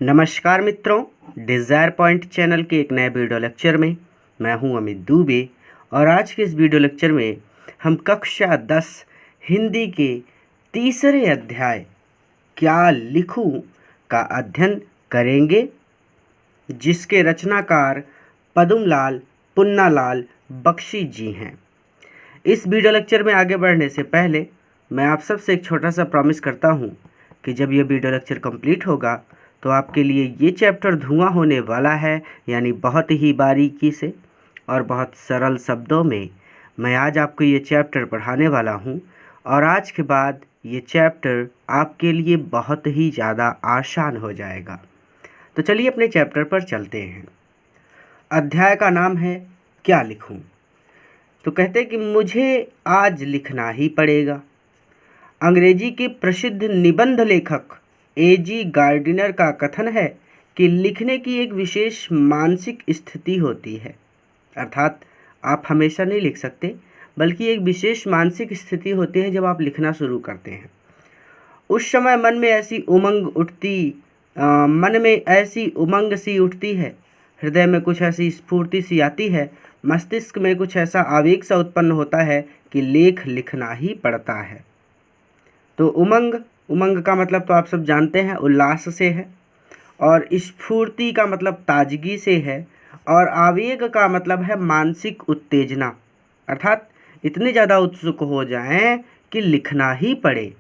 नमस्कार मित्रों, desire point channel के एक नए वीडियो लेक्चर में मैं हूं अमित दुबे। और आज के इस वीडियो लेक्चर में हम कक्षा 10 हिंदी के तीसरे अध्याय क्या लिखूं का अध्ययन करेंगे, जिसके रचनाकार पद्मलाल पुन्नालाल बख्शी जी हैं। इस वीडियो लेक्चर में आगे बढ़ने से पहले मैं आप सबसे एक छोटा सा प्रॉमिस करता हूं कि जब ये वीडियो लेक्चर कंप्लीट होगा तो आपके लिए ये चैप्टर धुआं होने वाला है, यानी बहुत ही बारीकी से और बहुत सरल शब्दों में मैं आज आपको ये चैप्टर पढ़ाने वाला हूँ। और आज के बाद ये चैप्टर आपके लिए बहुत ही ज़्यादा आसान हो जाएगा। तो चलिए अपने चैप्टर पर चलते हैं। अध्याय का नाम है क्या लिखूं। तो कहते हैं कि मुझे आज लिखना ही पड़ेगा। अंग्रेजी के प्रसिद्ध निबंध लेखक ए.जी. गार्डिनर का कथन है कि लिखने की एक विशेष मानसिक स्थिति होती है, अर्थात आप हमेशा नहीं लिख सकते, बल्कि एक विशेष मानसिक स्थिति होती है जब आप लिखना शुरू करते हैं। उस समय मन में ऐसी उमंग सी उठती है, हृदय में कुछ ऐसी स्फूर्ति सी आती है, मस्तिष्क में कुछ ऐसा आवेग सा उत्पन्न होता है कि लेख लिखना ही पड़ता है। तो उमंग का मतलब तो आप सब जानते हैं, उल्लास से है। और स्फूर्ति का मतलब ताजगी से है। और आवेग का मतलब है मानसिक उत्तेजना, अर्थात इतने ज़्यादा उत्सुक हो जाएं कि लिखना ही पड़े।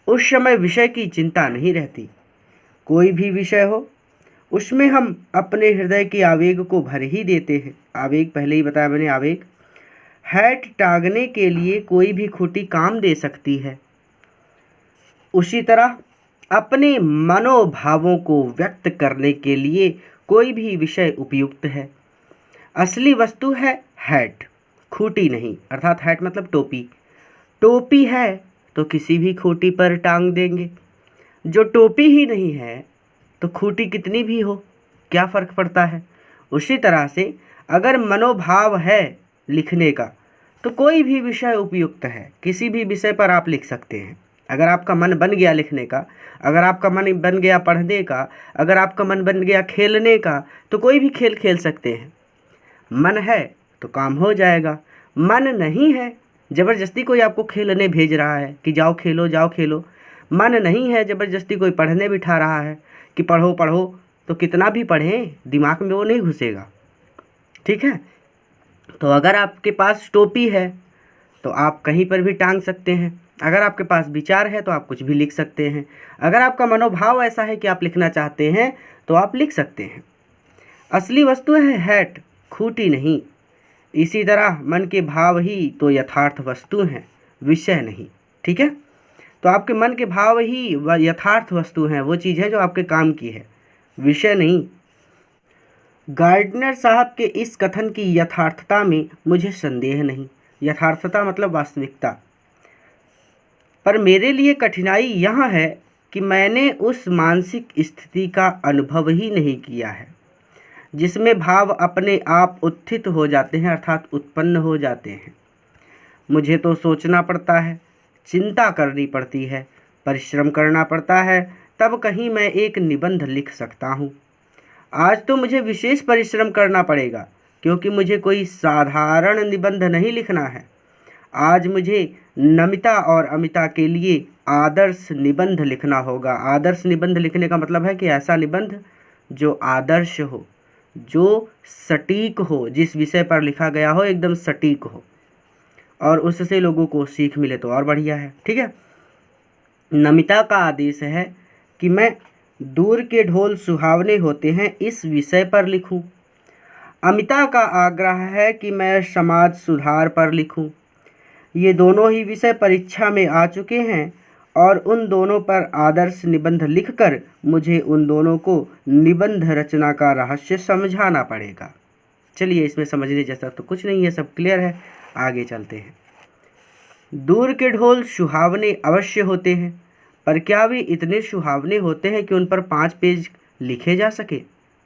उस समय विषय की चिंता नहीं रहती। कोई भी विषय हो, उसमें हम अपने हृदय के आवेग को भर ही देते हैं। आवेग पहले ही बताया मैंने, आवेग हैट टांगने के लिए कोई भी खूंटी काम दे सकती है। उसी तरह अपने मनोभावों को व्यक्त करने के लिए कोई भी विषय उपयुक्त है। असली वस्तु है हैट, खूंटी नहीं। अर्थात हैट मतलब टोपी। टोपी है तो किसी भी खूंटी पर टांग देंगे। जो टोपी ही नहीं है तो खूंटी कितनी भी हो, क्या फ़र्क पड़ता है। उसी तरह से अगर मनोभाव है लिखने का तो कोई भी विषय उपयुक्त है। किसी भी विषय पर आप लिख सकते हैं। अगर आपका मन बन गया लिखने का, अगर आपका मन बन गया पढ़ने का, अगर आपका मन बन गया खेलने का, तो कोई भी खेल खेल सकते हैं। मन है तो काम हो जाएगा। मन नहीं है, ज़बरदस्ती कोई आपको खेलने भेज रहा है कि जाओ खेलो जाओ खेलो, मन नहीं है ज़बरदस्ती कोई पढ़ने बिठा रहा है कि पढ़ो पढ़ो, तो कितना भी पढ़ें दिमाग में वो नहीं घुसेगा। ठीक है। तो अगर आपके पास टोपी है तो आप कहीं पर भी टांग सकते हैं। अगर आपके पास विचार है तो आप कुछ भी लिख सकते हैं। अगर आपका मनोभाव ऐसा है कि आप लिखना चाहते हैं तो आप लिख सकते हैं। असली वस्तु है हैट, खूंटी नहीं। इसी तरह मन के भाव ही तो यथार्थ वस्तु हैं, विषय नहीं। ठीक है। तो आपके मन के भाव ही यथार्थ वस्तु हैं, वो चीज़ है जो आपके काम की है, विषय नहीं। गार्डनर साहब के इस कथन की यथार्थता में मुझे संदेह नहीं। यथार्थता मतलब वास्तविकता। पर मेरे लिए कठिनाई यह है कि मैंने उस मानसिक स्थिति का अनुभव ही नहीं किया है जिसमें भाव अपने आप उत्थित हो जाते हैं, अर्थात उत्पन्न हो जाते हैं। मुझे तो सोचना पड़ता है, चिंता करनी पड़ती है, परिश्रम करना पड़ता है, तब कहीं मैं एक निबंध लिख सकता हूँ। आज तो मुझे विशेष परिश्रम करना पड़ेगा क्योंकि मुझे कोई साधारण निबंध नहीं लिखना है। आज मुझे नमिता और अमिता के लिए आदर्श निबंध लिखना होगा। आदर्श निबंध लिखने का मतलब है कि ऐसा निबंध जो आदर्श हो, जो सटीक हो, जिस विषय पर लिखा गया हो एकदम सटीक हो और उससे लोगों को सीख मिले तो और बढ़िया है। ठीक है। नमिता का आदेश है कि मैं दूर के ढोल सुहावने होते हैं इस विषय पर लिखूं। अमिता का आग्रह है कि मैं समाज सुधार पर लिखूं। ये दोनों ही विषय परीक्षा में आ चुके हैं और उन दोनों पर आदर्श निबंध लिखकर मुझे उन दोनों को निबंध रचना का रहस्य समझाना पड़ेगा। चलिए, इसमें समझने जैसा तो कुछ नहीं है, सब क्लियर है। आगे चलते हैं। दूर के ढोल सुहावने अवश्य होते हैं, पर क्या वे इतने सुहावने होते हैं कि उन पर 5 पेज लिखे जा सके।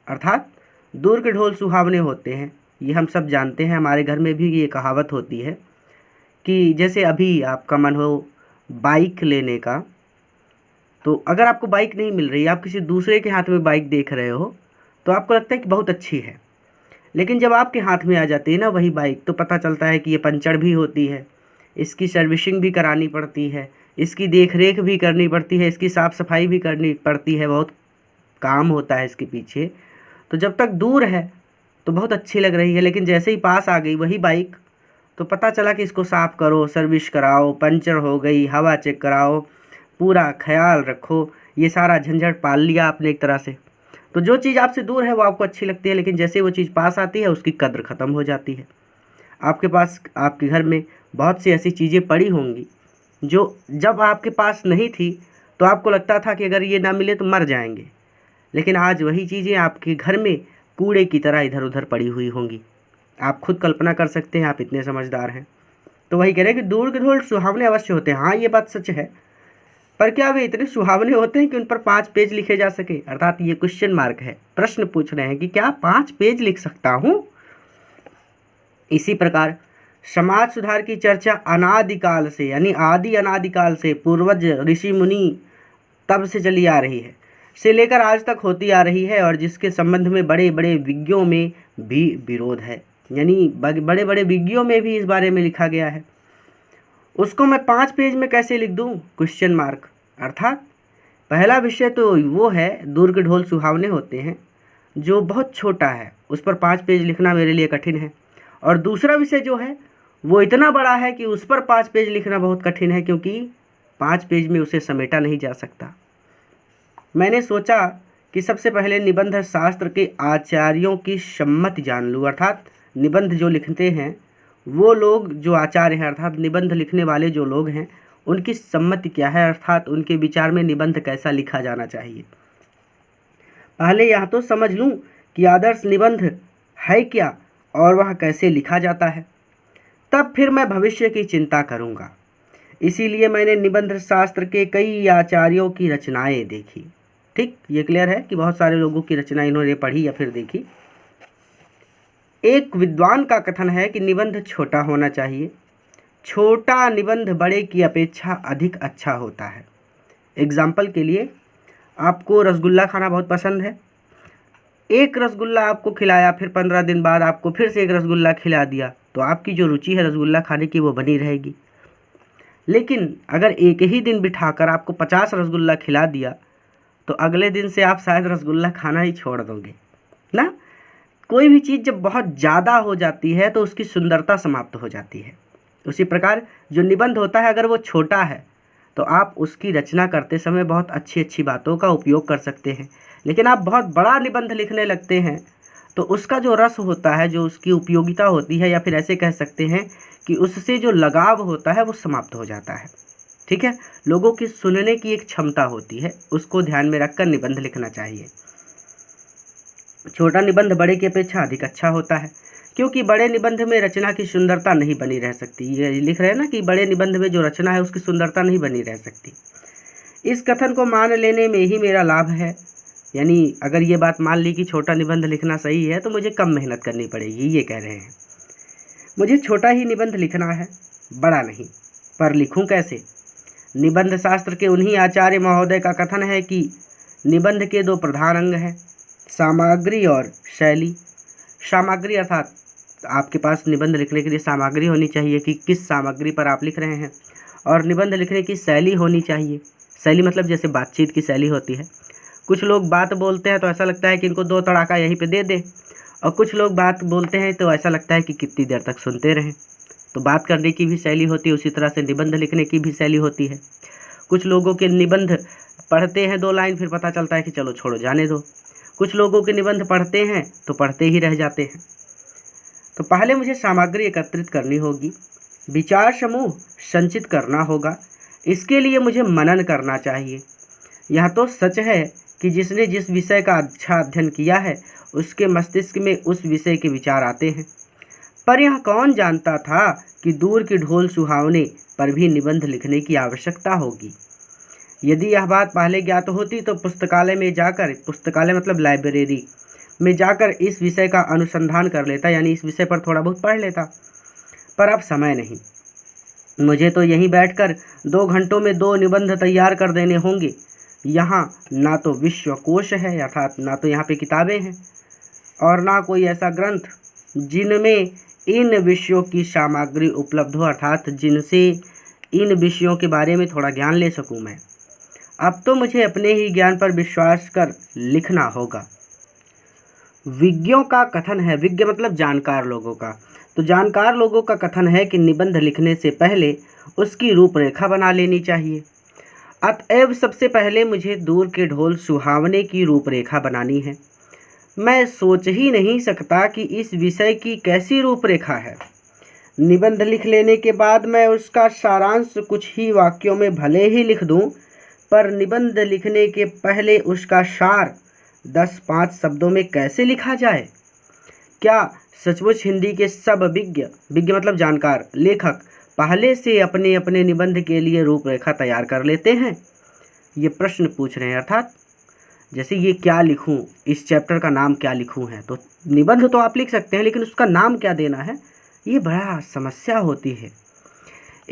अर्थात दूर के ढोल सुहावने होते हैं, ये हम सब जानते हैं। हमारे घर में भी ये कहावत होती है कि जैसे अभी आपका मन हो बाइक लेने का, तो अगर आपको बाइक नहीं मिल रही, आप किसी दूसरे के हाथ में बाइक देख रहे हो तो आपको लगता है कि बहुत अच्छी है, लेकिन जब आपके हाथ में आ जाती है ना वही बाइक, तो पता चलता है कि ये पंचर भी होती है, इसकी सर्विसिंग भी करानी पड़ती है, इसकी देख रेख भी करनी पड़ती है, इसकी साफ़ सफाई भी करनी पड़ती है, बहुत काम होता है इसके पीछे। तो जब तक दूर है तो बहुत अच्छी लग रही है, लेकिन जैसे ही पास आ गई वही बाइक, तो पता चला कि इसको साफ़ करो, सर्विस कराओ, पंचर हो गई, हवा चेक कराओ, पूरा ख्याल रखो, ये सारा झंझट पाल लिया आपने एक तरह से। तो जो चीज़ आपसे दूर है वो आपको अच्छी लगती है, लेकिन जैसे वो चीज़ पास आती है उसकी कद्र ख़त्म हो जाती है। आपके पास, आपके घर में बहुत सी ऐसी चीज़ें पड़ी होंगी जो जब आपके पास नहीं थी तो आपको लगता था कि अगर ये ना मिले तो मर जाएंगे, लेकिन आज वही चीज़ें आपके घर में कूड़े की तरह इधर उधर पड़ी हुई होंगी। आप खुद कल्पना कर सकते हैं, आप इतने समझदार हैं। तो वही कह रहे हैं कि दूर के ढोल सुहावने अवश्य होते हैं। हाँ, ये बात सच है, पर क्या वे इतने सुहावने होते हैं कि उन पर 5 पेज लिखे जा सके? अर्थात ये क्वेश्चन मार्क है, प्रश्न पूछ रहे हैं कि क्या 5 पेज लिख सकता हूँ? इसी प्रकार समाज सुधार की चर्चा अनादिकाल से, यानी आदि अनादिकाल से, पूर्वज ऋषि मुनि तब से चली आ रही है, से लेकर आज तक होती आ रही है, और जिसके संबंध में बड़े बड़े विज्ञों में भी विरोध है, यानी बड़े बड़े विज्ञों में भी इस बारे में लिखा गया है। उसको मैं 5 पेज में कैसे लिख दूं? Question mark. अर्थात पहला विषय तो वो है, दूर के ढोल सुहावने होते हैं, जो बहुत छोटा है, उस पर 5 पेज लिखना मेरे लिए कठिन है। और दूसरा विषय जो है वो इतना बड़ा है कि उस पर 5 पेज लिखना बहुत कठिन है, क्योंकि 5 पेज में उसे समेटा नहीं जा सकता। मैंने सोचा कि सबसे पहले निबंध शास्त्र के आचार्यों की सम्मति जान लूँ। अर्थात निबंध जो लिखते हैं वो लोग, जो आचार्य हैं, अर्थात निबंध लिखने वाले जो लोग हैं, उनकी सम्मति क्या है, अर्थात उनके विचार में निबंध कैसा लिखा जाना चाहिए। पहले यह तो समझ लूँ कि आदर्श निबंध है क्या और वह कैसे लिखा जाता है, तब फिर मैं भविष्य की चिंता करूँगा। इसीलिए मैंने निबंध शास्त्र के कई आचार्यों की रचनाएं देखी। ठीक, ये क्लियर है कि बहुत सारे लोगों की रचना इन्होंने पढ़ी या फिर देखी। एक विद्वान का कथन है कि निबंध छोटा होना चाहिए, छोटा निबंध बड़े की अपेक्षा अधिक अच्छा होता है। एग्जाम्पल के लिए, आपको रसगुल्ला खाना बहुत पसंद है, एक रसगुल्ला आपको खिलाया, फिर 15 दिन बाद आपको फिर से एक रसगुल्ला खिला दिया, तो आपकी जो रुचि है रसगुल्ला खाने की वो बनी रहेगी। लेकिन अगर एक ही दिन बिठाकर आपको 50 रसगुल्ला खिला दिया तो अगले दिन से आप शायद रसगुल्ला खाना ही छोड़ दोगे ना। कोई भी चीज़ जब बहुत ज़्यादा हो जाती है तो उसकी सुंदरता समाप्त हो जाती है। उसी प्रकार जो निबंध होता है, अगर वो छोटा है तो आप उसकी रचना करते समय बहुत अच्छी अच्छी बातों का उपयोग कर सकते हैं। लेकिन आप बहुत बड़ा निबंध लिखने लगते हैं तो उसका जो रस होता है, जो उसकी उपयोगिता होती है, या फिर ऐसे कह सकते हैं कि उससे जो लगाव होता है वो समाप्त हो जाता है। ठीक है, लोगों की सुनने की एक क्षमता होती है, उसको ध्यान में रखकर निबंध लिखना चाहिए। छोटा निबंध बड़े की अपेक्षा अधिक अच्छा होता है, क्योंकि बड़े निबंध में रचना की सुंदरता नहीं बनी रह सकती। ये लिख रहे हैं ना कि बड़े निबंध में जो रचना है उसकी सुंदरता नहीं बनी रह सकती। इस कथन को मान लेने में ही मेरा लाभ है, यानी अगर ये बात मान ली कि छोटा निबंध लिखना सही है तो मुझे कम मेहनत करनी पड़ेगी, ये कह रहे हैं। मुझे छोटा ही निबंध लिखना है, बड़ा नहीं। पर लिखूं कैसे? निबंध शास्त्र के उन्हीं आचार्य महोदय का कथन है कि निबंध के 2 प्रधान अंग हैं, सामग्री और शैली। सामग्री अर्थात आपके पास निबंध लिखने के लिए सामग्री होनी चाहिए कि किस सामग्री पर आप लिख रहे हैं, और निबंध लिखने की शैली होनी चाहिए। शैली मतलब जैसे बातचीत की शैली होती है। कुछ लोग बात बोलते हैं तो ऐसा लगता है कि इनको 2 तड़ाका यहीं पे दे दे, और कुछ लोग बात बोलते हैं तो ऐसा लगता है कि कितनी देर तक सुनते रहें। तो बात करने की भी शैली होती है, उसी तरह से निबंध लिखने की भी शैली होती है। कुछ लोगों के निबंध पढ़ते हैं 2 लाइन, फिर पता चलता है कि चलो छोड़ो जाने दो। कुछ लोगों के निबंध पढ़ते हैं तो पढ़ते ही रह जाते हैं। तो पहले मुझे सामग्री एकत्रित करनी होगी, विचार समूह संचित करना होगा। इसके लिए मुझे मनन करना चाहिए। यह तो सच है कि जिसने जिस विषय का अच्छा अध्ययन किया है उसके मस्तिष्क में उस विषय के विचार आते हैं। पर यह कौन जानता था कि दूर की ढोल सुहावने पर भी निबंध लिखने की आवश्यकता होगी। यदि यह बात पहले ज्ञात होती तो पुस्तकालय में जाकर, पुस्तकालय मतलब लाइब्रेरी में जाकर इस विषय का अनुसंधान कर लेता, यानी इस विषय पर थोड़ा बहुत पढ़ लेता। पर अब समय नहीं, मुझे तो यहीं बैठकर 2 घंटों में 2 निबंध तैयार कर देने होंगे। यहाँ ना तो विश्वकोश है, अर्थात ना तो यहाँ पे किताबें हैं, और ना कोई ऐसा ग्रंथ जिनमें इन विषयों की सामग्री उपलब्ध हो, अर्थात जिनसे इन विषयों के बारे में थोड़ा ज्ञान ले सकूं मैं। अब तो मुझे अपने ही ज्ञान पर विश्वास कर लिखना होगा। विज्ञों का कथन है, विज्ञ मतलब जानकार लोगों का, तो जानकार लोगों का कथन है कि निबंध लिखने से पहले उसकी रूपरेखा बना लेनी चाहिए। अतएव सबसे पहले मुझे दूर के ढोल सुहावने की रूपरेखा बनानी है। मैं सोच ही नहीं सकता कि इस विषय की कैसी रूपरेखा है। निबंध लिख लेने के बाद मैं उसका सारांश कुछ ही वाक्यों में भले ही लिख दूं, पर निबंध लिखने के पहले उसका सार 10-5 शब्दों में कैसे लिखा जाए? क्या सचमुच हिंदी के सब विज्ञ मतलब जानकार लेखक पहले से अपने अपने निबंध के लिए रूपरेखा तैयार कर लेते हैं? ये प्रश्न पूछ रहे हैं, अर्थात जैसे ये क्या लिखूं, इस चैप्टर का नाम क्या लिखूं है। तो निबंध तो आप लिख सकते हैं, लेकिन उसका नाम क्या देना है, ये बड़ा समस्या होती है।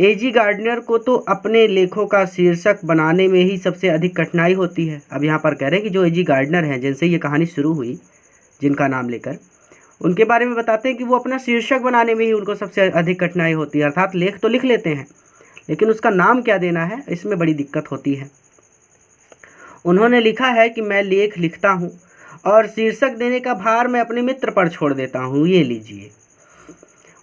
एजी गार्डनर को तो अपने लेखों का शीर्षक बनाने में ही सबसे अधिक कठिनाई होती है। अब यहाँ पर कह रहे हैं कि जो एजी गार्डनर हैं, जिनसे ये कहानी शुरू हुई, जिनका नाम लेकर, उनके बारे में बताते हैं कि वो अपना शीर्षक बनाने में ही उनको सबसे अधिक कठिनाई होती है। अर्थात लेख तो लिख लेते हैं, लेकिन उसका नाम क्या देना है, इसमें बड़ी दिक्कत होती है। उन्होंने लिखा है कि मैं लेख लिखता हूँ और शीर्षक देने का भार मैं अपने मित्र पर छोड़ देता हूँ, ये लीजिए।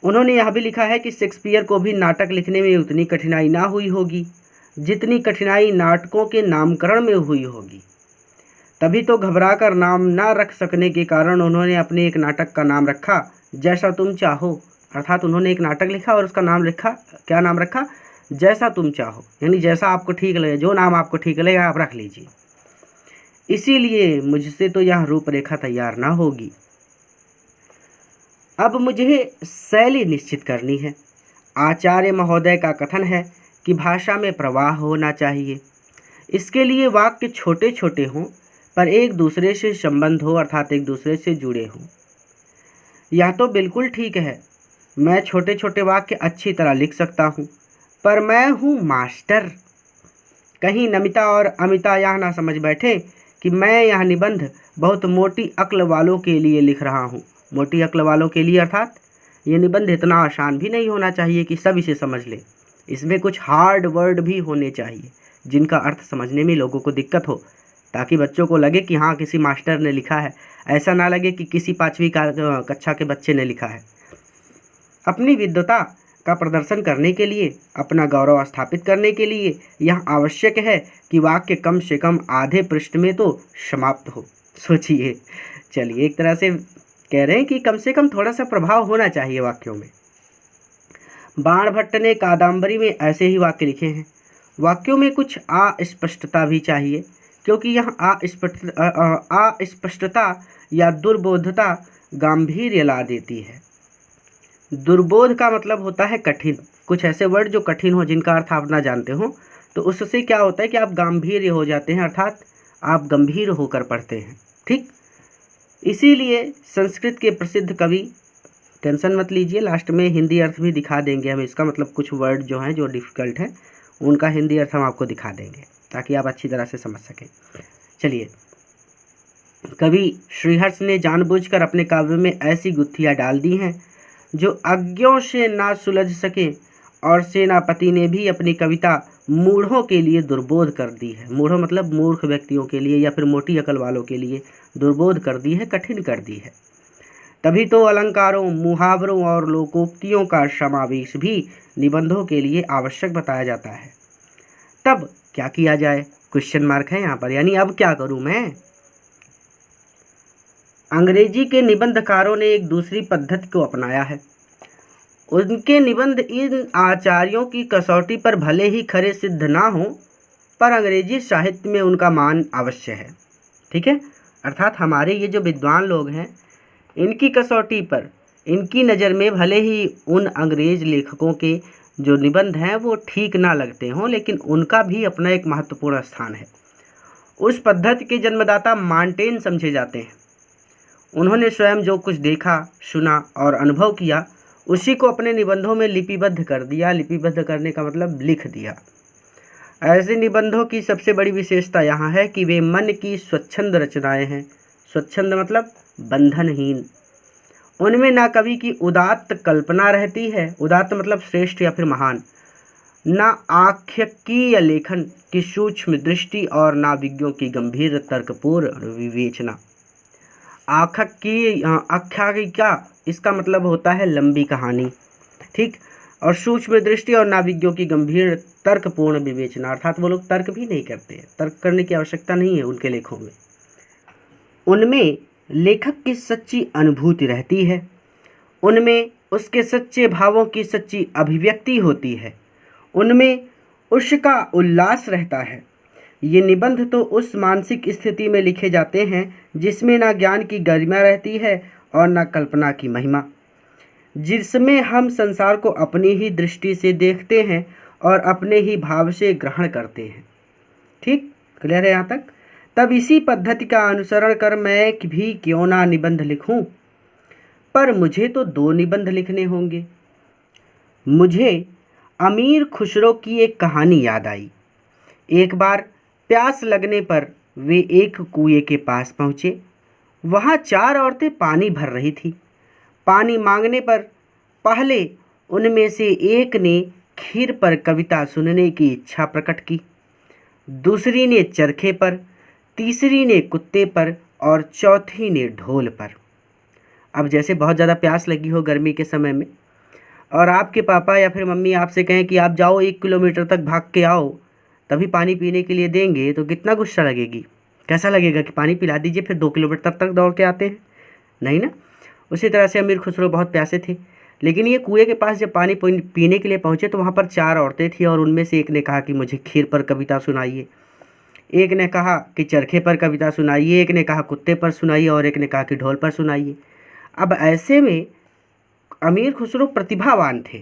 उन्होंने यह भी लिखा है कि शेक्सपियर को भी नाटक लिखने में उतनी कठिनाई ना हुई होगी जितनी कठिनाई नाटकों के नामकरण में हुई होगी। तभी तो घबराकर नाम ना रख सकने के कारण उन्होंने अपने एक नाटक का नाम रखा जैसा तुम चाहो। अर्थात उन्होंने एक नाटक लिखा और उसका नाम लिखा, क्या नाम रखा? जैसा तुम चाहो, यानी जैसा आपको ठीक लगे, जो नाम आपको ठीक लगेगा आप रख लीजिए। इसीलिए मुझसे तो यह रूपरेखा तैयार ना होगी। अब मुझे शैली निश्चित करनी है। आचार्य महोदय का कथन है कि भाषा में प्रवाह होना चाहिए। इसके लिए वाक्य छोटे छोटे हों पर एक दूसरे से संबंध हो, अर्थात एक दूसरे से जुड़े हों। यह तो बिल्कुल ठीक है, मैं छोटे छोटे वाक्य अच्छी तरह लिख सकता हूँ, पर मैं हूँ मास्टर। कहीं नमिता और अमिता यह ना समझ बैठे कि मैं यह निबंध बहुत मोटी अक्ल वालों के लिए लिख रहा हूँ। मोटी अक्ल वालों के लिए अर्थात ये निबंध इतना आसान भी नहीं होना चाहिए कि सब इसे समझ ले। इसमें कुछ हार्ड वर्ड भी होने चाहिए जिनका अर्थ समझने में लोगों को दिक्कत हो, ताकि बच्चों को लगे कि हाँ किसी मास्टर ने लिखा है, ऐसा ना लगे कि किसी 5वीं कक्षा के बच्चे ने लिखा है। अपनी विद्वता का प्रदर्शन करने के लिए, अपना गौरव स्थापित करने के लिए यह आवश्यक है कि वाक्य कम से कम आधे पृष्ठ में तो समाप्त हो। सोचिए, चलिए, एक तरह से कह रहे हैं कि कम से कम थोड़ा सा प्रभाव होना चाहिए वाक्यों में। बाणभट्ट ने कादम्बरी में ऐसे ही वाक्य लिखे हैं। वाक्यों में कुछ अस्पष्टता भी चाहिए, क्योंकि यह अस्पष्टता या दुर्बोधता गांभीर्य ला देती है। दुर्बोध का मतलब होता है कठिन, कुछ ऐसे वर्ड जो कठिन हो, जिनका अर्थ आप ना जानते हो, तो उससे क्या होता है कि आप गांभीर्य हो जाते हैं, अर्थात आप गंभीर होकर पढ़ते हैं। ठीक, इसीलिए संस्कृत के प्रसिद्ध कवि, टेंशन मत लीजिए, लास्ट में हिंदी अर्थ भी दिखा देंगे हम इसका, मतलब कुछ वर्ड जो हैं जो डिफ़िकल्ट हैं उनका हिंदी अर्थ हम आपको दिखा देंगे ताकि आप अच्छी तरह से समझ सकें। चलिए, कवि श्रीहर्ष ने जानबूझकर अपने काव्य में ऐसी गुत्थियाँ डाल दी हैं जो अज्ञों से ना सुलझ सके, और सेनापति ने भी अपनी कविता मूढ़ों के लिए दुर्बोध कर दी है। मूढ़ों मतलब मूर्ख व्यक्तियों के लिए या फिर मोटी अकल वालों के लिए दुर्बोध कर दी है, कठिन कर दी है। तभी तो अलंकारों, मुहावरों और लोकोक्तियों का समावेश भी निबंधों के लिए आवश्यक बताया जाता है। तब क्या किया जाए? क्वेश्चन मार्क है यहाँ पर, यानी अब क्या करूँ मैं? अंग्रेजी के निबंधकारों ने एक दूसरी पद्धति को अपनाया है। उनके निबंध इन आचार्यों की कसौटी पर भले ही खरे सिद्ध ना हो, पर अंग्रेजी साहित्य में उनका मान अवश्य है। ठीक है, अर्थात हमारे ये जो विद्वान लोग हैं, इनकी कसौटी पर, इनकी नज़र में भले ही उन अंग्रेज लेखकों के जो निबंध हैं वो ठीक ना लगते हों, लेकिन उनका भी अपना एक महत्वपूर्ण स्थान है। उस पद्धति के जन्मदाता मांटेन समझे जाते हैं। उन्होंने स्वयं जो कुछ देखा, सुना और अनुभव किया, उसी को अपने निबंधों में लिपिबद्ध कर दिया। लिपिबद्ध करने का मतलब लिख दिया। ऐसे निबंधों की सबसे बड़ी विशेषता यहाँ है कि वे मन की स्वच्छंद रचनाएं हैं। स्वच्छंद मतलब बंधनहीन। उनमें ना कवि की उदात्त कल्पना रहती है, उदात्त मतलब श्रेष्ठ या फिर महान, ना आख्यायिकीय लेखन की सूक्ष्म दृष्टि और ना विज्ञों की गंभीर तर्कपूर्ण विवेचना। आख्यायिका इसका मतलब होता है लंबी कहानी, ठीक, और सूक्ष्म दृष्टि और नाविज्ञों की गंभीर तर्कपूर्ण विवेचना, अर्थात वो लोग तर्क भी नहीं करते हैं, तर्क करने की आवश्यकता नहीं है उनके लेखों में। उनमें लेखक की सच्ची अनुभूति रहती है, उनमें उसके सच्चे भावों की सच्ची अभिव्यक्ति होती है, उनमें उसका उल्लास रहता है। ये निबंध तो उस मानसिक स्थिति में लिखे जाते हैं जिसमें ना ज्ञान की गरिमा रहती है और ना कल्पना की महिमा, जिसमें हम संसार को अपनी ही दृष्टि से देखते हैं और अपने ही भाव से ग्रहण करते हैं। ठीक, क्लियर है यहाँ तक? तब इसी पद्धति का अनुसरण कर मैं भी क्यों ना निबंध लिखूं, पर मुझे तो 2 निबंध लिखने होंगे। मुझे अमीर खुसरो की एक कहानी याद आई। एक बार प्यास लगने पर वे एक कुएं के पास पहुँचे। वहाँ 4 औरतें पानी भर रही थी। पानी मांगने पर पहले उनमें से एक ने खीर पर कविता सुनने की इच्छा प्रकट की, दूसरी ने चरखे पर, तीसरी ने कुत्ते पर और चौथी ने ढोल पर। अब जैसे बहुत ज़्यादा प्यास लगी हो गर्मी के समय में और आपके पापा या फिर मम्मी आपसे कहें कि आप जाओ 1 किलोमीटर तक भाग के आओ तभी पानी पीने के लिए देंगे, तो कितना गुस्सा लगेगी, कैसा लगेगा कि पानी पिला दीजिए फिर 2 किलोमीटर तक दौड़ के आते हैं, नहीं ना। उसी तरह से अमीर खुसरो बहुत प्यासे थे, लेकिन ये कुएं के पास जब पानी पीने के लिए पहुँचे तो वहाँ पर 4 औरतें थीं और उनमें से एक ने कहा कि मुझे खीर पर कविता सुनाइए, एक ने कहा कि चरखे पर कविता सुनाइए, एक ने कहा कुत्ते पर सुनाइए और एक ने कहा कि ढोल पर सुनाइए। अब ऐसे में अमीर खुसरो प्रतिभावान थे,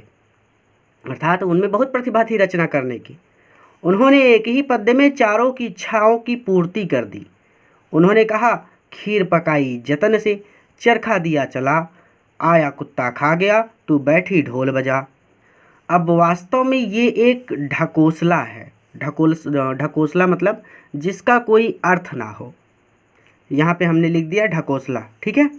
अर्थात उनमें बहुत प्रतिभा थी रचना करने की। उन्होंने एक ही पद्य में चारों की इच्छाओं की पूर्ति कर दी। उन्होंने कहा, खीर पकाई जतन से, चरखा दिया चला, आया कुत्ता खा गया, तू बैठी ढोल बजा। अब वास्तव में ये एक ढकोसला है। ढकोसला मतलब जिसका कोई अर्थ ना हो। यहाँ पे हमने लिख दिया ढकोसला, ठीक है।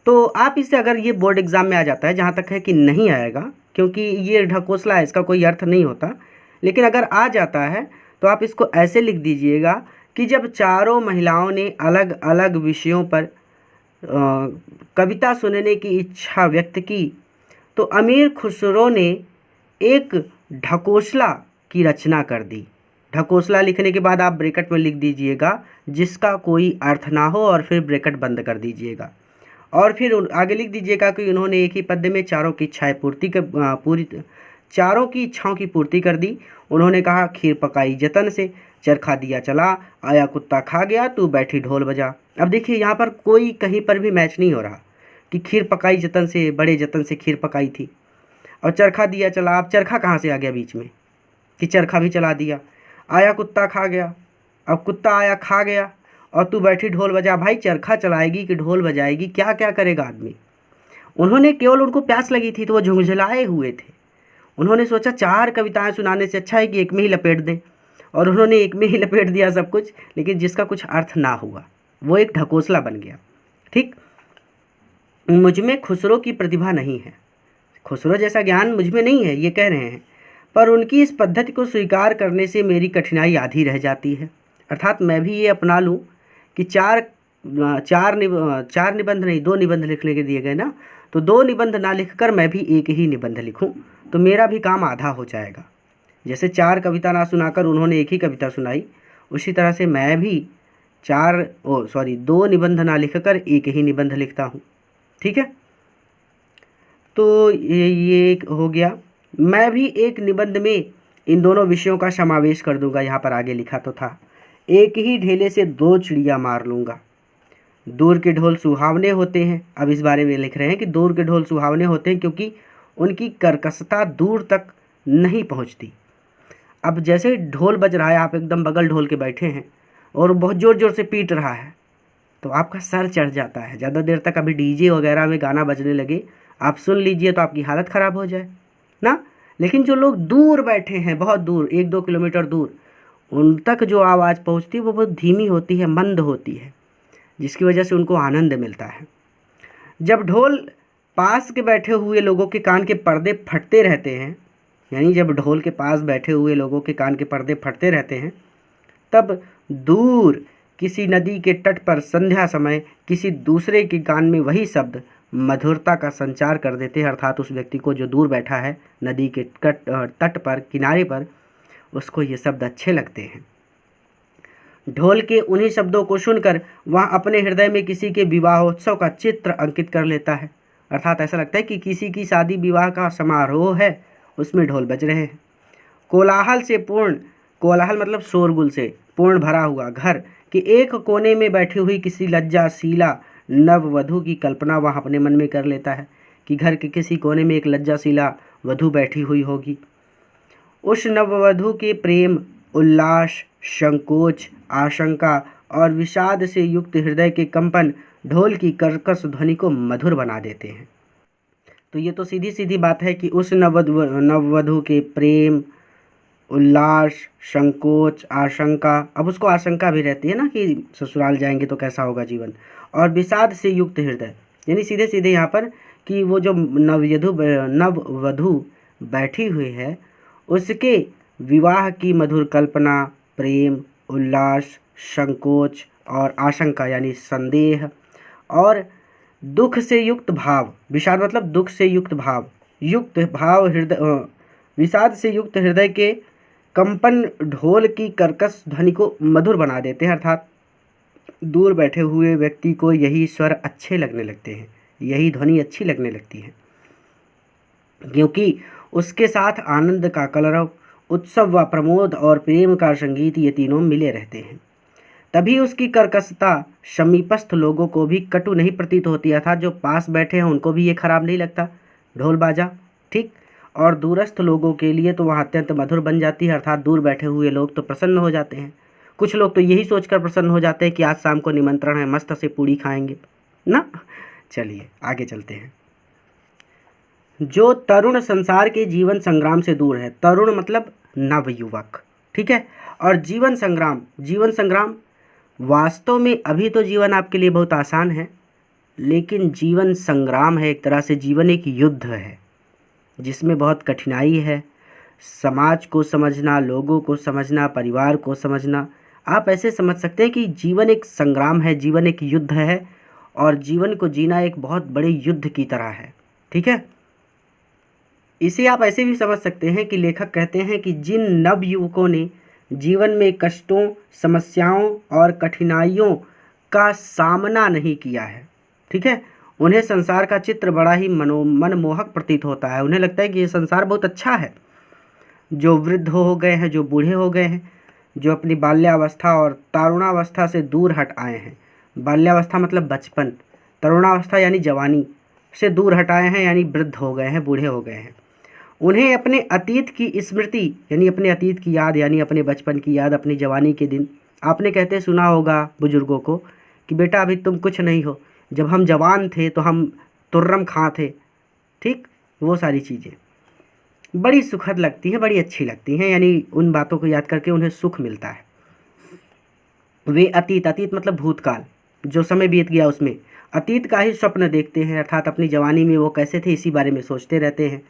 तो आप इसे, अगर ये बोर्ड एग्जाम में आ जाता है, जहाँ तक है कि नहीं आएगा क्योंकि ये ढकोसला है, इसका कोई अर्थ नहीं होता, लेकिन अगर आ जाता है तो आप इसको ऐसे लिख दीजिएगा कि जब चारों महिलाओं ने अलग अलग विषयों पर कविता सुनने की इच्छा व्यक्त की तो अमीर खुसरो ने एक ढकोसला की रचना कर दी। ढकोसला लिखने के बाद आप ब्रैकेट में लिख दीजिएगा जिसका कोई अर्थ ना हो और फिर ब्रैकेट बंद कर दीजिएगा और फिर आगे लिख दीजिएगा कि उन्होंने एक ही पद्य में चारों की इच्छाओं की पूर्ति कर दी। उन्होंने कहा, खीर पकाई जतन से, चरखा दिया चला, आया कुत्ता खा गया, तू बैठी ढोल बजा। अब देखिए यहाँ पर कोई कहीं पर भी मैच नहीं हो रहा कि खीर पकाई जतन से, बड़े जतन से खीर पकाई थी, और चरखा दिया चला, अब चरखा कहाँ से आ गया बीच में कि चरखा भी चला दिया। आया कुत्ता खा गया, अब कुत्ता आया खा गया, और तू बैठी ढोल बजा। भाई चरखा चलाएगी कि ढोल बजाएगी, क्या क्या करेगा आदमी। उन्होंने केवल, उनको प्यास लगी थी तो वो झुंझलाए हुए थे। उन्होंने सोचा 4 कविताएं सुनाने से अच्छा है कि एक में ही लपेट दें, और उन्होंने एक में ही लपेट दिया सब कुछ, लेकिन जिसका कुछ अर्थ ना हुआ, वो एक ढकोसला बन गया। ठीक, मुझ में खुसरो की प्रतिभा नहीं है, खुसरो जैसा ज्ञान मुझ में नहीं है ये कह रहे हैं, पर उनकी इस पद्धति को स्वीकार करने से मेरी कठिनाई आधी रह जाती है। अर्थात मैं भी ये अपना लूँ कि 4 निबंध नहीं 2 निबंध लिखने के दिए गए ना, तो 2 निबंध ना लिखकर मैं भी एक ही निबंध लिखूं तो मेरा भी काम आधा हो जाएगा। जैसे 4 कविता ना सुनाकर उन्होंने एक ही कविता सुनाई, उसी तरह से मैं भी 2 निबंध ना लिखकर एक ही निबंध लिखता हूँ। ठीक है, तो ये हो गया। मैं भी एक निबंध में इन दोनों विषयों का समावेश कर दूंगा। यहाँ पर आगे लिखा तो था, एक ही ढेले से 2 चिड़िया मार लूँगा। दूर के ढोल सुहावने होते हैं। अब इस बारे में लिख रहे हैं कि दूर के ढोल सुहावने होते हैं क्योंकि उनकी कर्कशता दूर तक नहीं पहुंचती। अब जैसे ढोल बज रहा है, आप एकदम बगल ढोल के बैठे हैं और बहुत ज़ोर ज़ोर से पीट रहा है तो आपका सर चढ़ जाता है। ज़्यादा देर तक अभी डीजे वगैरह में गाना बजने लगे, आप सुन लीजिए तो आपकी हालत ख़राब हो जाए ना। लेकिन जो लोग दूर बैठे हैं, बहुत दूर, 1-2 किलोमीटर दूर, उन तक जो आवाज़ पहुंचती है वो बहुत धीमी होती है, मंद होती है, जिसकी वजह से उनको आनंद मिलता है। जब ढोल पास के बैठे हुए लोगों के कान के पर्दे फटते रहते हैं, यानी जब ढोल के पास बैठे हुए लोगों के कान के पर्दे फटते रहते हैं, तब दूर किसी नदी के तट पर संध्या समय किसी दूसरे के कान में वही शब्द मधुरता का संचार कर देते हैं। अर्थात उस व्यक्ति को जो दूर बैठा है नदी के तट पर, किनारे पर, उसको ये शब्द अच्छे लगते हैं। ढोल के उन्हीं शब्दों को सुनकर वह अपने हृदय में किसी के विवाहोत्सव का चित्र अंकित कर लेता है। अर्थात ऐसा लगता है कि किसी की शादी विवाह का समारोह है, उसमें ढोल बज रहे हैं। कोलाहल से पूर्ण, कोलाहल मतलब शोरगुल से पूर्ण भरा हुआ घर के एक कोने में बैठी हुई किसी लज्जाशीला नववधू की कल्पना वह अपने मन में कर लेता है कि घर के किसी कोने में एक लज्जाशीला वधू बैठी हुई होगी। उस नववधू के प्रेम, उल्लास, संकोच, आशंका और विषाद से युक्त हृदय के कंपन ढोल की कर्कश ध्वनि को मधुर बना देते हैं। तो ये तो सीधी सीधी बात है कि उस नववधू के प्रेम, उल्लास, संकोच, आशंका, अब उसको आशंका भी रहती है ना कि ससुराल जाएंगे तो कैसा होगा जीवन, और विषाद से युक्त हृदय, यानी सीधे सीधे यहाँ पर कि वो जो नववधू बैठी हुई है उसके विवाह की मधुर कल्पना, प्रेम, उल्लास, संकोच और आशंका यानी संदेह और दुख से युक्त भाव, विषाद मतलब दुख से युक्त भाव, विषाद से युक्त हृदय के कंपन ढोल की कर्कश ध्वनि को मधुर बना देते हैं। अर्थात दूर बैठे हुए व्यक्ति को यही स्वर अच्छे लगने लगते हैं, यही ध्वनि अच्छी लगने लगती है, क्योंकि उसके साथ आनंद का कलरव, उत्सव व प्रमोद और प्रेम का संगीत ये तीनों मिले रहते हैं। तभी उसकी कर्कशता समीपस्थ लोगों को भी कटु नहीं प्रतीत होती, अर्थात जो पास बैठे हैं उनको भी ये खराब नहीं लगता ढोल बाजा, ठीक, और दूरस्थ लोगों के लिए तो वह अत्यंत मधुर बन जाती है। अर्थात दूर बैठे हुए लोग तो प्रसन्न हो जाते हैं। कुछ लोग तो यही सोचकर प्रसन्न हो जाते हैं कि आज शाम को निमंत्रण है, मस्त से पूड़ी खाएंगे ना। चलिए आगे चलते हैं। जो तरुण संसार के जीवन संग्राम से दूर है, तरुण मतलब नवयुवक, ठीक है, और जीवन संग्राम वास्तव में अभी तो जीवन आपके लिए बहुत आसान है, लेकिन जीवन संग्राम है, एक तरह से जीवन एक युद्ध है जिसमें बहुत कठिनाई है। समाज को समझना, लोगों को समझना, परिवार को समझना, आप ऐसे समझ सकते हैं कि जीवन एक संग्राम है, जीवन एक युद्ध है और जीवन को जीना एक बहुत बड़े युद्ध की तरह है, ठीक है। इसे आप ऐसे भी समझ सकते हैं कि लेखक कहते हैं कि जिन नवयुवकों ने जीवन में कष्टों, समस्याओं और कठिनाइयों का सामना नहीं किया है, ठीक है, उन्हें संसार का चित्र बड़ा ही मनमोहक प्रतीत होता है। उन्हें लगता है कि ये संसार बहुत अच्छा है। जो वृद्ध हो गए हैं, जो बूढ़े हो गए हैं, जो अपनी बाल्यावस्था और तरुणावस्था से दूर हट आए हैं, बाल्यावस्था मतलब बचपन, तरुणावस्था यानी जवानी से दूर हटाए हैं, यानी वृद्ध हो गए हैं, बूढ़े हो गए हैं, उन्हें अपने अतीत की स्मृति यानी अपने अतीत की याद, यानी अपने बचपन की याद, अपनी जवानी के दिन, आपने कहते सुना होगा बुजुर्गों को कि बेटा अभी तुम कुछ नहीं हो, जब हम जवान थे तो हम तुर्रम खां थे, ठीक, वो सारी चीज़ें बड़ी सुखद लगती हैं, बड़ी अच्छी लगती हैं, यानी उन बातों को याद करके उन्हें सुख मिलता है। वे अतीत मतलब भूतकाल, जो समय बीत गया उसमें अतीत का ही स्वप्न देखते हैं, अर्थात अपनी जवानी में वो कैसे थे इसी बारे में सोचते रहते हैं।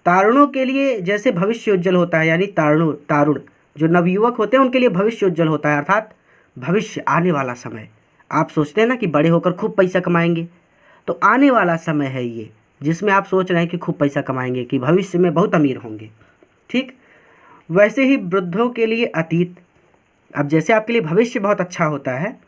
तारुणों के लिए जैसे भविष्य उज्जवल होता है, यानी तारुण जो नवयुवक होते हैं उनके लिए भविष्य उज्जवल होता है, अर्थात भविष्य, आने वाला समय। आप सोचते हैं ना कि बड़े होकर खूब पैसा कमाएंगे, तो आने वाला समय है ये जिसमें आप सोच रहे हैं कि खूब पैसा कमाएंगे, कि भविष्य में बहुत अमीर होंगे, ठीक। वैसे ही वृद्धों के लिए अतीत, अब जैसे आपके लिए भविष्य बहुत अच्छा होता है,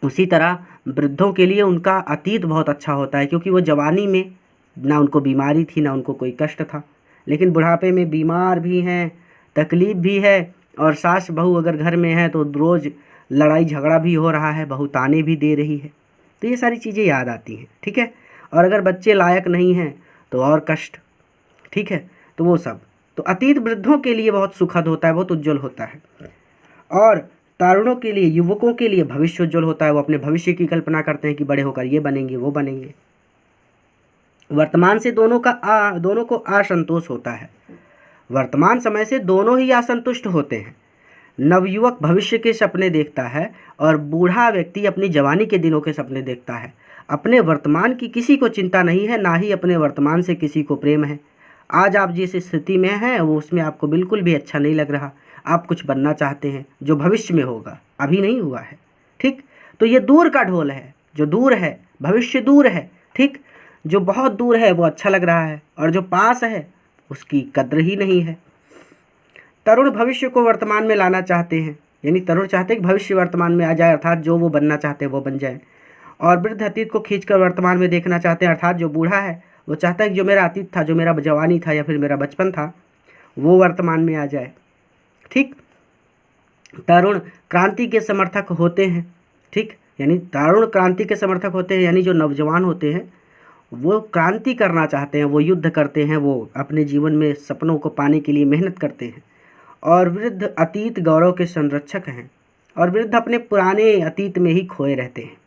उसी तरह वृद्धों के लिए उनका अतीत बहुत अच्छा होता है, क्योंकि वो जवानी में ना उनको बीमारी थी, ना उनको कोई कष्ट था, लेकिन बुढ़ापे में बीमार भी हैं, तकलीफ भी है, और सास बहू अगर घर में है तो रोज़ लड़ाई झगड़ा भी हो रहा है, बहू ताने भी दे रही है, तो ये सारी चीज़ें याद आती हैं, ठीक है। और अगर बच्चे लायक नहीं हैं तो और कष्ट, ठीक है, तो वो सब, तो अतीत वृद्धों के लिए बहुत सुखद होता है, बहुत उज्जवल होता है, और तारुणों के लिए, युवकों के लिए भविष्य उज्जवल होता है। वो अपने भविष्य की कल्पना करते हैं कि बड़े होकर ये बनेंगे, वो बनेंगे। वर्तमान से दोनों को असंतोष होता है। वर्तमान समय से दोनों ही असंतुष्ट होते हैं। नवयुवक भविष्य के सपने देखता है और बूढ़ा व्यक्ति अपनी जवानी के दिनों के सपने देखता है। अपने वर्तमान की किसी को चिंता नहीं है, ना ही अपने वर्तमान से किसी को प्रेम है। आज आप जिस स्थिति में हैं वो उसमें आपको बिल्कुल भी अच्छा नहीं लग रहा। आप कुछ बनना चाहते हैं जो भविष्य में होगा, अभी नहीं हुआ है। ठीक, तो ये दूर का ढोल है, जो दूर है, भविष्य दूर है। ठीक, जो बहुत दूर है वो अच्छा लग रहा है, और जो पास है उसकी कद्र ही नहीं है। तरुण भविष्य को वर्तमान में लाना चाहते हैं, यानी तरुण चाहते हैं कि भविष्य वर्तमान में आ जाए, अर्थात जो वो बनना चाहते हैं वो बन जाए। और वृद्ध अतीत को खींचकर वर्तमान में देखना चाहते हैं, अर्थात जो बूढ़ा है वो चाहता है कि जो मेरा अतीत था, जो मेरा जवानी था या फिर मेरा बचपन था, वो वर्तमान में आ जाए। ठीक, तरुण क्रांति के समर्थक होते हैं। ठीक, यानी तरुण क्रांति के समर्थक होते हैं, यानी जो नौजवान होते हैं वो क्रांति करना चाहते हैं, वो युद्ध करते हैं, वो अपने जीवन में सपनों को पाने के लिए मेहनत करते हैं। और वृद्ध अतीत गौरव के संरक्षक हैं, और वृद्ध अपने पुराने अतीत में ही खोए रहते हैं।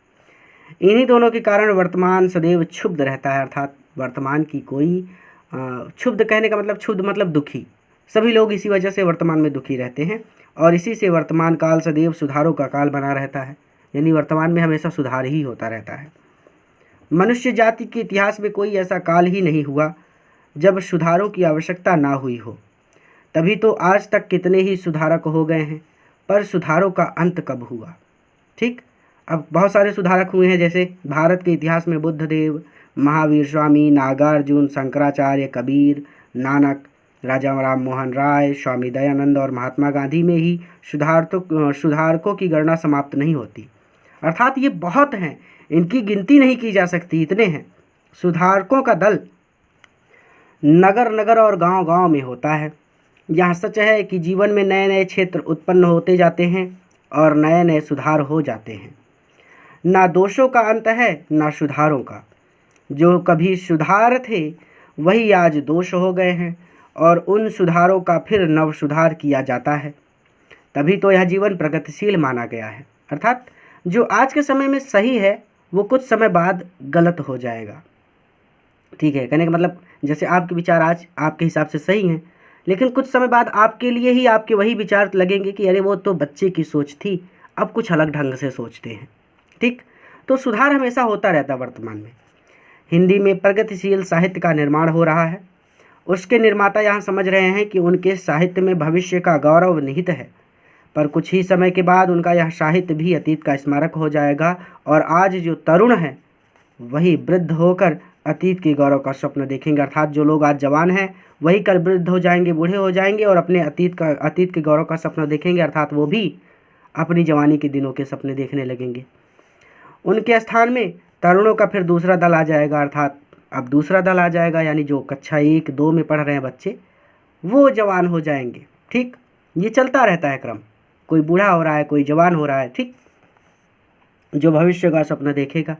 इन्हीं दोनों के कारण वर्तमान सदैव क्षुब्ध रहता है, अर्थात वर्तमान की कोई क्षुब्ध कहने का मतलब, क्षुब्ध मतलब दुखी। सभी लोग इसी वजह से वर्तमान में दुखी रहते हैं, और इसी से वर्तमान काल सदैव सुधारों का काल बना रहता है, यानी वर्तमान में हमेशा सुधार ही होता रहता है। मनुष्य जाति के इतिहास में कोई ऐसा काल ही नहीं हुआ जब सुधारों की आवश्यकता ना हुई हो। तभी तो आज तक कितने ही सुधारक हो गए हैं, पर सुधारों का अंत कब हुआ। ठीक, अब बहुत सारे सुधारक हुए हैं, जैसे भारत के इतिहास में बुद्धदेव, महावीर स्वामी, नागार्जुन, शंकराचार्य, कबीर, नानक, राजा राम मोहन राय, स्वामी दयानंद और महात्मा गांधी में ही सुधारकों की गणना समाप्त नहीं होती। अर्थात ये बहुत हैं, इनकी गिनती नहीं की जा सकती, इतने हैं। सुधारकों का दल नगर नगर और गांव गांव में होता है। यह सच है कि जीवन में नए नए क्षेत्र उत्पन्न होते जाते हैं और नए नए सुधार हो जाते हैं। ना दोषों का अंत है ना सुधारों का। जो कभी सुधार थे वही आज दोष हो गए हैं, और उन सुधारों का फिर नव सुधार किया जाता है। तभी तो यह जीवन प्रगतिशील माना गया है। अर्थात जो आज के समय में सही है वो कुछ समय बाद गलत हो जाएगा। ठीक है, कहने का मतलब जैसे आपके विचार आज आपके हिसाब से सही हैं, लेकिन कुछ समय बाद आपके लिए ही आपके वही विचार लगेंगे कि अरे वो तो बच्चे की सोच थी, अब कुछ अलग ढंग से सोचते हैं। ठीक, तो सुधार हमेशा होता रहता है वर्तमान में। हिंदी में प्रगतिशील साहित्य का निर्माण हो रहा है। उसके निर्माता यहाँ समझ रहे हैं कि उनके साहित्य में भविष्य का गौरव निहित है, पर कुछ ही समय के बाद उनका यह साहित्य भी अतीत का स्मारक हो जाएगा, और आज जो तरुण है वही वृद्ध होकर अतीत के गौरव का स्वप्न देखेंगे। अर्थात जो लोग आज जवान हैं वही कल वृद्ध हो जाएंगे, बूढ़े हो जाएंगे, और अपने अतीत के गौरव का सपना देखेंगे, अर्थात वो भी अपनी जवानी के दिनों के सपने देखने लगेंगे। उनके स्थान में तरुणों का फिर दूसरा दल आ जाएगा, अर्थात अब दूसरा दल आ जाएगा, यानी जो कक्षा 1, 2 में पढ़ रहे हैं बच्चे वो जवान हो जाएंगे। ठीक, ये चलता रहता है क्रम, कोई बूढ़ा हो रहा है, कोई जवान हो रहा है। ठीक, जो भविष्य का सपना देखेगा।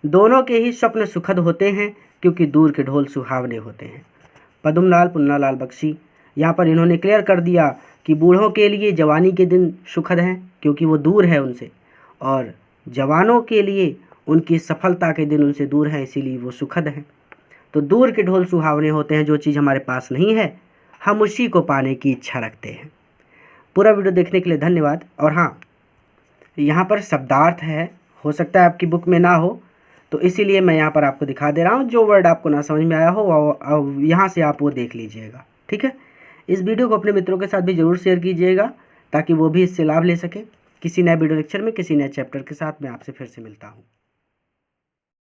दोनों के ही स्वप्न सुखद होते हैं, क्योंकि दूर के ढोल सुहावने होते हैं। पद्मलाल पुन्नालाल बख्शी यहाँ पर इन्होंने क्लियर कर दिया कि बूढ़ों के लिए जवानी के दिन सुखद हैं क्योंकि वो दूर है उनसे, और जवानों के लिए उनकी सफलता के दिन उनसे दूर है, इसीलिए वो सुखद हैं। तो दूर के ढोल सुहावने होते हैं, जो चीज़ हमारे पास नहीं है हम उसी को पाने की इच्छा रखते हैं। पूरा वीडियो देखने के लिए धन्यवाद। और हाँ, यहाँ पर शब्दार्थ है, हो सकता है आपकी बुक में ना हो, तो इसीलिए मैं यहाँ पर आपको दिखा दे रहा हूँ। जो वर्ड आपको ना समझ में आया हो यहाँ से आप वो देख लीजिएगा। ठीक है, इस वीडियो को अपने मित्रों के साथ भी ज़रूर शेयर कीजिएगा ताकि वो भी इससे लाभ ले सके। किसी नए वीडियो लेक्चर में किसी नए चैप्टर के साथ मैं आपसे फिर से मिलता हूँ।